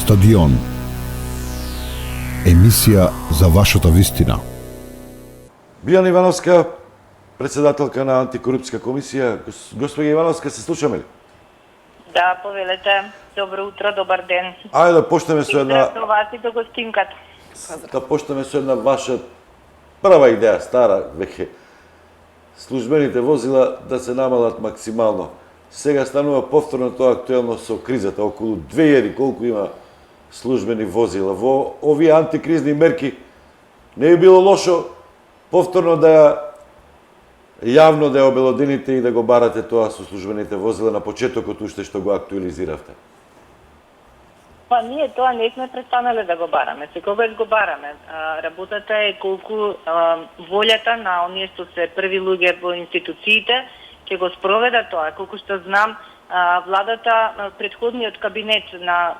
Стадион. Емисија за вашата вистина. Билјана Ивановска, председателка на антикорупцијска комисија. Господја Ивановска, се слушаме ли? Да, повелете. Добро утро, добар ден. Ајде да почнеме со една... До вас и до гостинката. Да почнеме со една ваша прва идеја, стара веќе. Службените возила да се намалат максимално. Сега станува повторно тоа актуелно со кризата. Околу 2000 колку има службени возила. Во овие антикризни мерки не би било лошо повторно да јавно да ја обелодените и да го барате тоа со службените возила на почетокот уште што го актуализиравте. Па ние тоа не сме престанале да го бараме. Секогаш го бараме. Работата е колку волјата на оние што се први луѓе во институциите ќе го спроведат тоа. Колку што знам, владата, предходниот кабинет на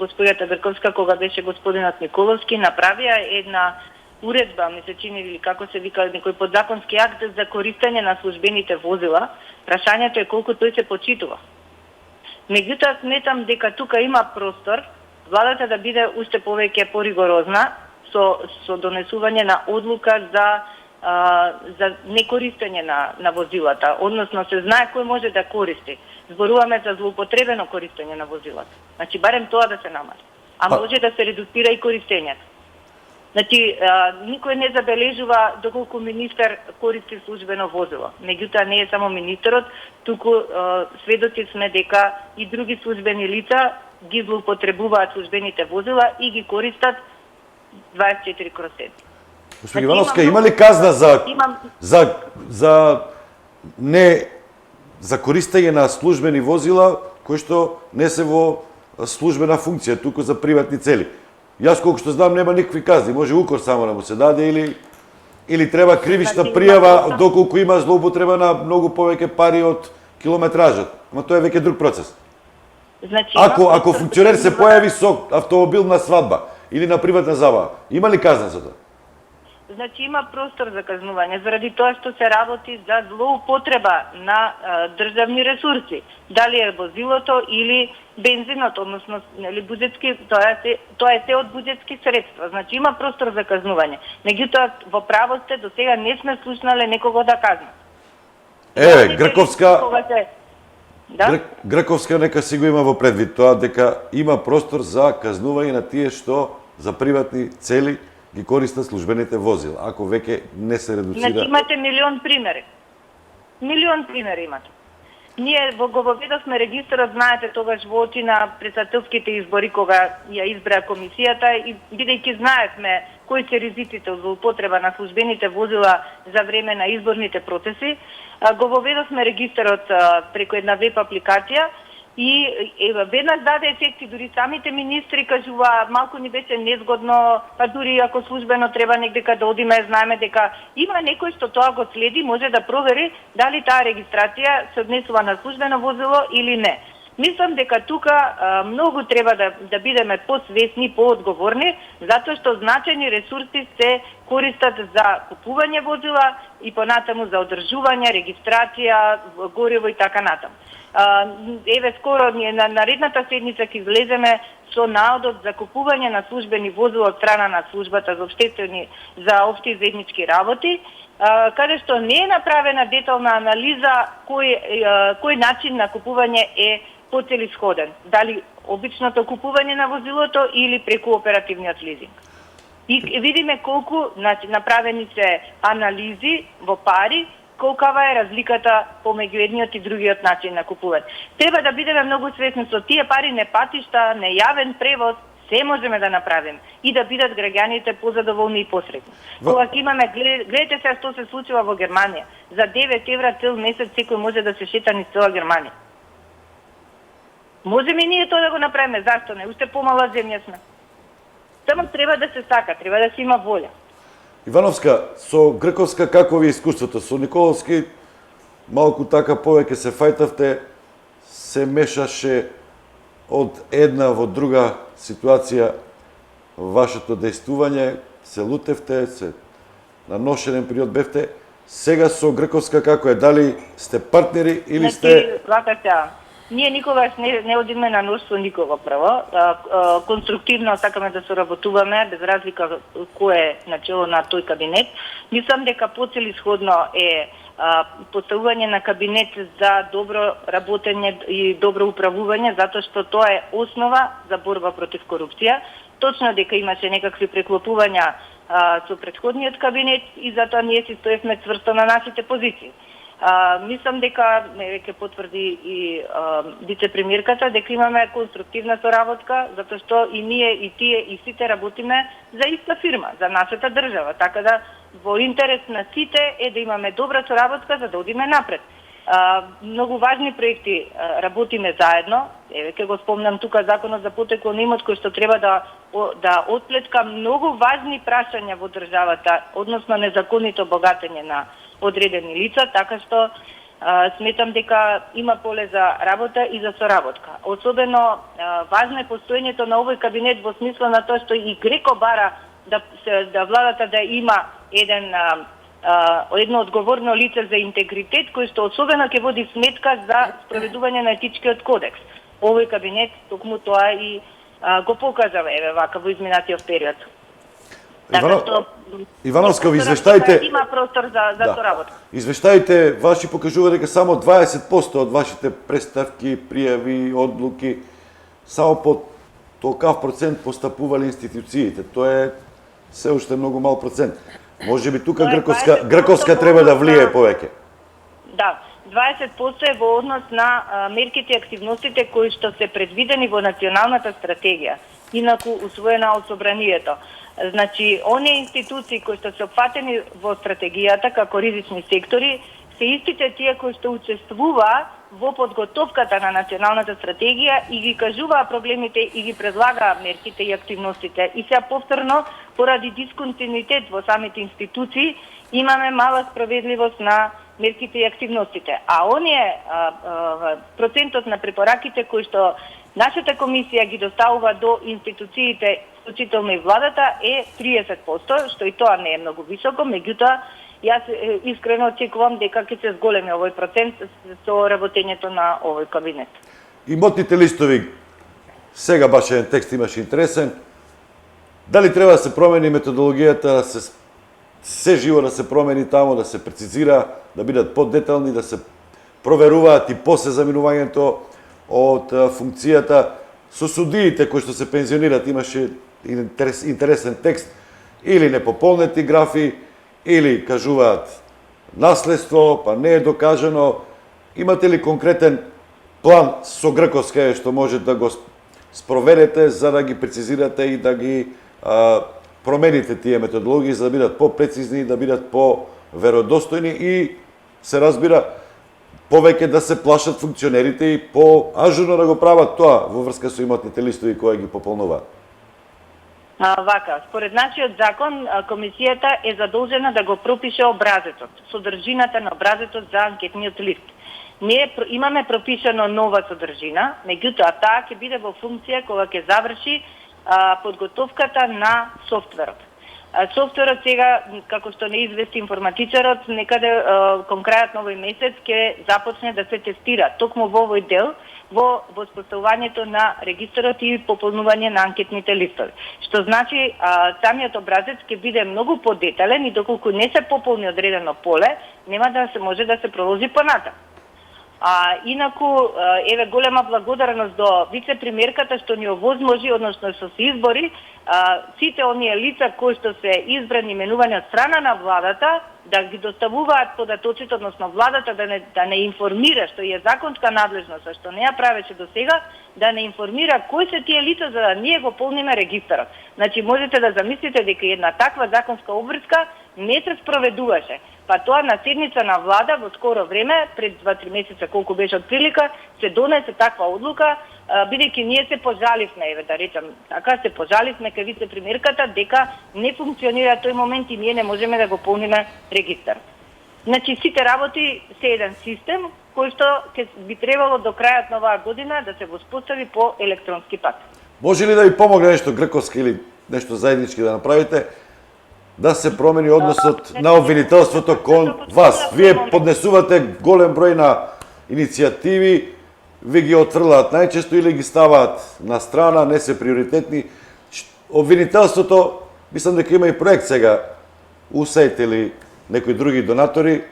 господјата Грковска, кога беше господинот Николовски, направија една уредба, ми се чини, или како се вика, некој подзаконски акт за користење на службените возила. Прашањето е колку тој се почитува. Меѓутоа, сметам дека тука има простор владата да биде уште повеќе поригорозна со донесување на одлука за некористење на возилата, односно се знае кој може да користи. Зборуваме за злоупотребено користење на возилата. Значи, барем тоа да се намали. А може да се редуцира и користењето. Значи, никој не забележува доколку министер користи службено возило. Меѓутоа, не е само министерот, туку сведоци сме дека и други службени лица ги злоупотребуваат службените возила и ги користат 24/7. Господи Ивановска, има ли казна за користење на службени возила кои што не се во службена функција, туку за приватни цели? Јас колку што знам нема никакви казни, може укор само да му се даде или треба кривична пријава доколку има злоупотреба на многу повеќе пари од километражот. Ама тоа е веќе друг процес. Значи, Ако функционер се појави со автомобил на свадба или на приватна забава, има ли казна за тоа? Значи има простор за казнување заради тоа што се работи за злоупотреба на државни ресурси. Дали е возилото или бензинот, односно буџетски, тоа е се од буџетски средства. Значи има простор за казнување. Меѓутоа во право сте, до сега не сме слушнале некого да казна. Грковска Да? Грковска нека си го има во предвид тоа дека има простор за казнување на тие што за приватни цели ги користат службените возила, ако веќе не се редуцира. Значи имате милион примери. Милион примери имате. Ние го воведовме регистарот, знаете, тогаш во очи на председателските избори кога ја избра комисијата и бидејќи знаевме кои се ризиците од злоупотреба на службените возила за време на изборните процеси, го воведовме регистарот преку една веб апликација и веднаш даде ефекти, дури самите министри кажува малку ни беше незгодно, па дури ако службено треба негдека да одиме, знаеме дека има некој што тоа го следи, може да провери дали таа регистрација се однесува на службено возило или не. Мислам дека тука многу треба да бидеме посвесни, поодговорни, затоа што значајни ресурси се користат за купување возила и понатаму за одржување, регистрација, гориво и така натаму. Еве скоро ние на наредната седница ќе излеземе со наодот за купување на службени возила од страна на службата за општи и заеднички работи, каде што не е направена детална анализа кој начин на купување е поцелисходен. Дали обичното купување на возилото или преку оперативниот лизинг. И видиме колку направени се анализи во пари, колкава е разликата помеѓу едниот и другиот начин на купување. Треба да бидеме многу свесни со тие пари, не патишта, не јавен превоз, се можеме да направиме и да бидат граѓаните позадоволни и посреќни. Кога имаме, гледате се што се случува во Германија. За 9 евра цел месец секој може да се шета низ цела Германија. Можеме и ние тоа да го направиме, зашто не? Уште помала земја сме. Само треба да се сака, треба да се има волја. Ивановска, со Грковска како ви е искуството? Со Николовски малку така повеќе се фајтавте, се мешаше од една во друга ситуација вашето дејствување, се лутевте, се на ношенен период бевте. Сега со Грковска како е? Дали сте партнери или сте... Ние никогаш не одиме на нож со никого прво. Конструктивно сакаме да соработуваме, без разлика кој е начело на тој кабинет. Мислам дека поцелисходно е поставување на кабинет за добро работење и добро управување, затоа што тоа е основа за борба против корупција. Точно дека имаше некакви преклопувања со претходниот кабинет и затоа ние си стоевме цврсто на нашите позиции. Мислам дека веќе потврди и вице-премиерката дека имаме конструктивна соработка, затоа што и ние и тие и сите работиме за иста фирма, за нашата држава, така да во интерес на сите е да имаме добра соработка за да одиме напред. Многу важни проекти работиме заедно. Ќе го спомнам тука законот за потекло на имот кој што треба да отплетка многу важни прашања во државата, односно незаконито богатење на одредени лица, така што сметам дека има поле за работа и за соработка. Особено важно е постоењето на овој кабинет во смисла на тоа што и Греко бара да владата да има едно одговорно лице за интегритет кој што особено ќе води сметка за спроведување на етичкиот кодекс. Овој кабинет токму тоа и го покажава вака во изминатиот период. Ивановска, ви извештајте... Има простор за соработка. Извештаите ваши покажува дека само 20% од вашите представки, пријави, одлуки, само по толкав процент постапували институциите. Тоа е се уште многу мал процент. Може би тука Грковска треба да влие повеќе. Да, 20% е во однос на мерките и активностите кои што се предвидени во националната стратегија, инаку усвоена од собранието. Значи, оние институции кои што се опфатени во стратегијата како ризични сектори, се истите тие кои што учествува во подготовката на националната стратегија и ги кажуваа проблемите и ги предлагаа мерките и активностите. И сега повторно, поради дисконтинуитет во самите институции, имаме мала справедливост на мерките и активностите. А оние процентот на препораките кои што нашата комисија ги доставува до институциите, вклучително и владата, е 30%, што и тоа не е многу високо, меѓутоа јас искрено очекувам дека ќе се зголеми овој процент со работењето на овој кабинет. Имотните листови, сега баш еден текст имаше интересен. Дали треба да се промени методологијата, се живо да се промени таму, да се прецизира, да бидат поддетални, да се проверуваат и после заминувањето од функцијата. Со судиите кои што се пензионират имаше интересен текст, или непополнети графи, или кажуваат наследство, па не е докажано. Имате ли конкретен план со Грковска што може да го спроведете за да ги прецизирате и да ги промените тие методологии за да бидат по-прецизни, да бидат по-веродостојни и се разбира повеќе да се плашат функционерите и по-ажурно да го прават тоа во врска со имотните листови кои ги пополнуваат? Вака, според нашиот закон, комисијата е задолжена да го пропише образецот, содржината на образецот за анкетниот лист. Ние имаме пропишано нова содржина, меѓутоа таа ќе биде во функција кога ќе заврши подготовката на софтверот. Софтверот сега, како што не извести информатичарот, некаде кон крајот на овој месец ќе започне да се тестира токму во овој дел во воспоставувањето на регистарот и пополнување на анкетните листови. Што значи самиот образец ќе биде многу подетален и доколку не се пополни одредено поле, нема да се може да се продолжи понатаму. Инаку, еве голема благодарност до вице-премиерката што ни овозможи, односно со се избори, сите оние лица кои што се избрани именувани од страна на владата, да ги доставуваат податоците, односно владата да не информира, што е законска надлежност, што не ја правеше до сега, да не информира кои се тие лица за да ние го полниме регистарот. Значи, можете да замислите дека една таква законска обврска не се спроведуваше. Па тоа на седница на влада во скоро време, пред 2-3 месеца колку беше од прилика, се донесе таква одлука, бидејќи ние се пожаливме, еве да речам, така се пожаливме кај вице-премиерката дека не функционира тој момент и ние не можеме да го полниме регистар. Значи сите работи се еден систем кој што би требало до крајот на оваа година да се воспостави по електронски пат. Може ли да ви помогне нешто Грковска или нешто заеднички да направите? Да се промени односот на обвинителството кон вас. Вие поднесувате голем број на иницијативи, ви ги отфрлаат најчесто или ги ставаат на страна, не се приоритетни. Обвинителството, мислам дека има и проект сега, USAID или некои други донатори,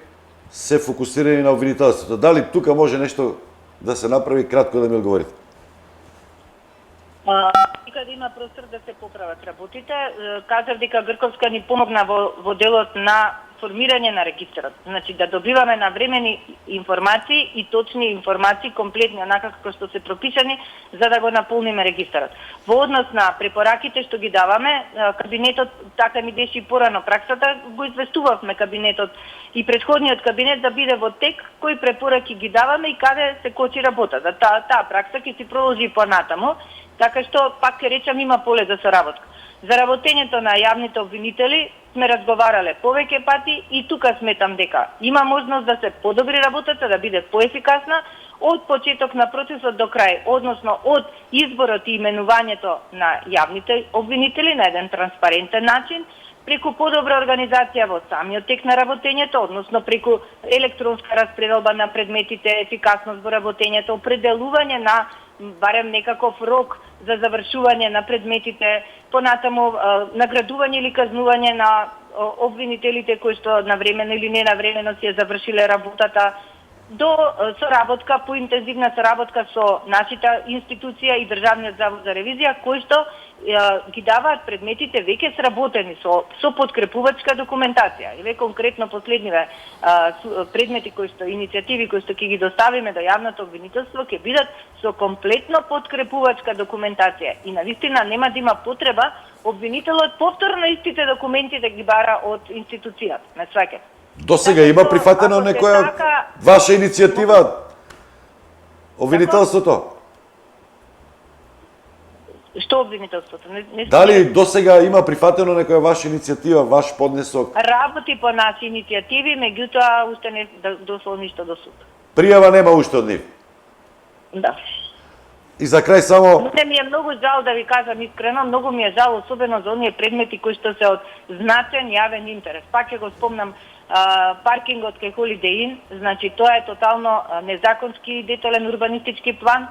се фокусирани на обвинителството. Дали тука може нешто да се направи, кратко да ми одговорите? И каде има простор да се поправат работите, кажав дека Грковска ни помогна во делот на формирање на регистарот. Значи да добиваме навремени информации и точни информации, комплетни, онака како што се пропишани, за да го наполниме регистарот. Во однос на препораките што ги даваме, кабинетот, така ни беше и порано праксата, го известувавме кабинетот и претходниот кабинет да биде во тек кои препораки ги даваме и каде се кочи работата. Таа пракса ќе си продолжи понатаму, така што пак ќе речам има поле за соработка. За работењето на јавните обвинители сме разговарале повеќе пати и тука сметам дека има можност да се подобри работата, да биде поефикасна од почеток на процесот до крај, односно од изборот и именувањето на јавните обвинители на еден транспарентен начин, преку подобра организација во самиот тек на работењето, односно преку електронска распределба на предметите, ефикасност во работењето, определување на барем некаков рок за завршување на предметите, понатаму наградување или казнување на обвинителите кои што навремено или ненавремено си ја завршиле работата, до соработка, поинтензивна соработка со нашата институција и Државниот завод за ревизија, кои што ги даваат предметите веќе сработени со подкрепувачка документација. И конкретно последниве предмети кои што иницијативи кои што ќе ги доставиме до јавното обвинителство ќе бидат со комплетно подкрепувачка документација. И навистина нема да има потреба обвинителот повторно истите документи да ги бара од институцијата. Не сваќате? До сега има прифатено некоја ваша иницијатива обвинителството? Што обвинителството? Дали до сега има прифатено некоја ваша иницијатива, ваш поднесок? Работи по наши иницијативи, меѓутоа уште не дошло ништо до суд. Пријава нема уште од нив? Да. И за крај само... Не ми е многу жал да ви кажам искрено, многу ми е жал особено за оние предмети кои што се од значен јавен интерес. Пак ќе го спомнам паркингот кај Holiday Inn, значи тоа е тотално незаконски детален урбанистички план,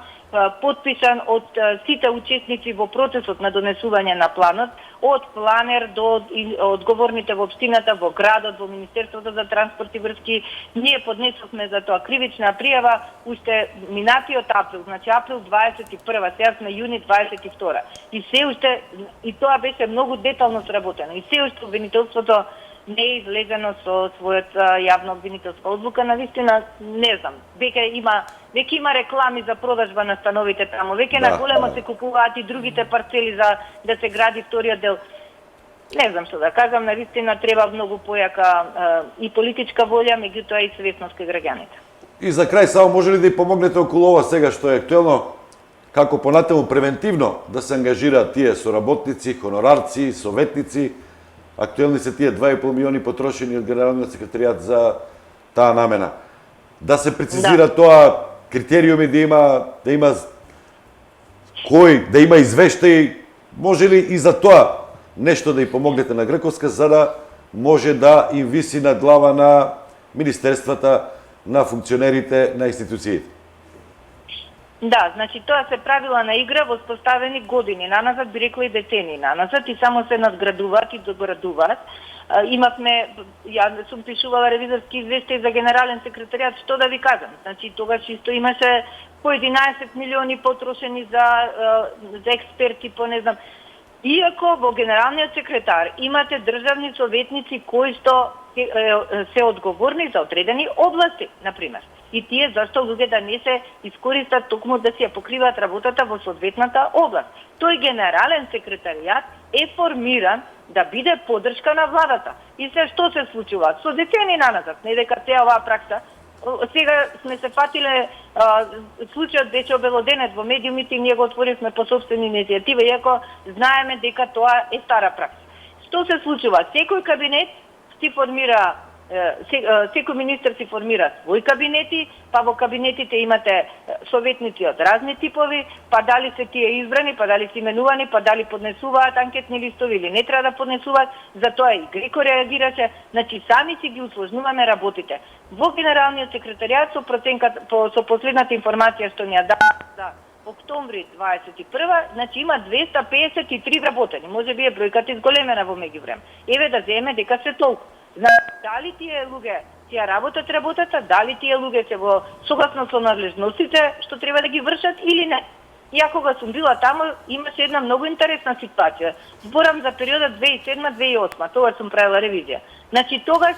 подписан од сите учесници во процесот на донесување на планот, од планер до одговорните во општината, во градот, во Министерството за транспорт и врски. Ние поднесовме за тоа кривична пријава уште минатиот април, значи април 21, сега сме јуни 22. И се уште, и тоа беше многу детално сработено. И се уште обвинителството не е излезено со својата јавна обвинителска одлука, навистина не знам. Веќе има реклами за продажба на становите таму. Веќе на големо се купуваат и другите парцели за да се гради вториот дел. Не знам што да кажам, навистина треба многу појака и политичка волја, меѓутоа и свесност кај граѓаните. И за крај само може ли да и помогнете околу ова сега што е актуелно, како понатаму превентивно да се ангажираат тие соработници, хонорарци, советници? Актуелни се тие 2,5 милиони потрошени од Генералниот секретаријат за таа намена. Да се прецизира тоа, критериуми да има кој, да има извештај, може ли и за тоа нешто да и помогнете на Грковска, за да може да им виси на глава на министерствата, на функционерите, на институциите? Да, значи тоа се правила на игра воспоставени години наназад, би рекла и децени наназад, и само се надградуваат и доградуваат. Имавме, ја сум пишувала ревизорски извештај за генерален секретаријат, што да ви кажам. Значи тогаш исто имаше по 11 милиони потрошени за експерти, по не знам. Иако во генералниот секретар имате државни советници кои што се одговорни за одредени области, например. И тие зашто луѓе да не се искористат токму да си ја покриваат работата во соодветната област. Тој генерален секретаријат е формиран да биде поддршка на владата. И се што се случува? Со децени наназад, не дека се оваа пракса, сега сме се фатиле, случајот беше обелоденет во медиумите и ние го отворивме по собствена иницијатива, иако знаеме дека тоа е стара пракса. Што се случува? Секој кабинет си формира секој министер си формира своји кабинети, па во кабинетите имате советници од разни типови, па дали се тие избрани, па дали се именувани, па дали поднесуваат анкетни листови или не треба да поднесуваат, затоа и Греко реагираше, значи сами си ги усложнуваме работите. Во Генералниот секретаријат со последната информација што ни ја дава за октомври 21, значи има 253 вработени. Може би е бројката изголемена во меѓувреме. Еве да земе дека се толку. Значи, дали тие луѓе ќе работат работата, дали тие луѓе се во согласно со надлежностите што треба да ги вршат или не. Ја кога сум била таму, имаше една многу интересна ситуација. Зборам за периодот 2007-2008, тогаш сум правила ревизија. Значи тогаш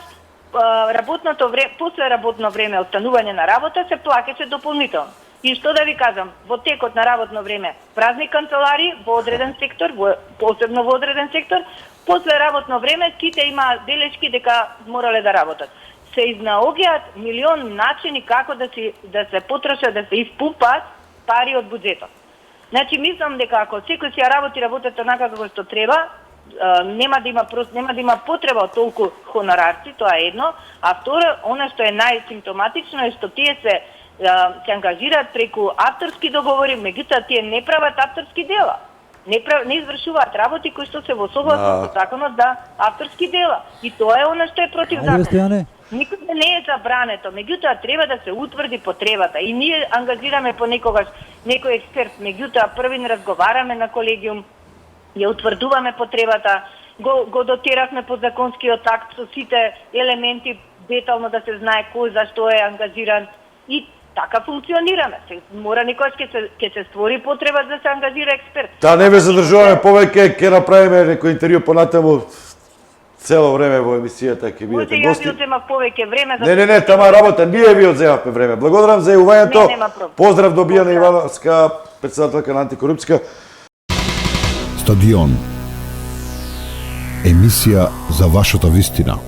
работното време, после работно време останување на работа се плаќаше дополнително. И што да ви кажам, во текот на работно време празни канцелари во одреден сектор, посебно во одреден сектор, после работно време сите има белешки дека морале да работат. Се изнаоѓаат милион начини како да се потрошат, да се испупаат пари од буџетот. Значи мислам дека ако секој си ја работи работата онака како што треба, нема да има потреба од толку хонорарци, тоа е едно, а второ, она што е најсимптоматично е што тие се ангажираат преку авторски договори, меѓутоа тие не прават авторски дела. Не извршуваат работи кои што се во согласност со законот за авторски дела. И тоа е она што е против закон. Никој не е забрането, меѓутоа треба да се утврди потребата. И ние ангажираме понекогаш некој експерт, меѓутоа првин разговараме на колегиум, ја утврдуваме потребата, го дотеравме подзаконскиот акт со сите елементи, детално да се знае кој зашто е ангажиран и така функционираме. Мора никош ќе се створи потреба да се ангажира експерт. Не ве задржуваме повеќе, ќе направиме некој интервју понатаму. Цело време во емисијата ќе бидете гости. Ја ви одземав повеќе време. Не, тама работа, ние ви одземавме време. Благодарам за јавувањето. Поздрав до Бијана Ивановска, председателка на антикорупција. Стадион. Емисија за вашата вистина.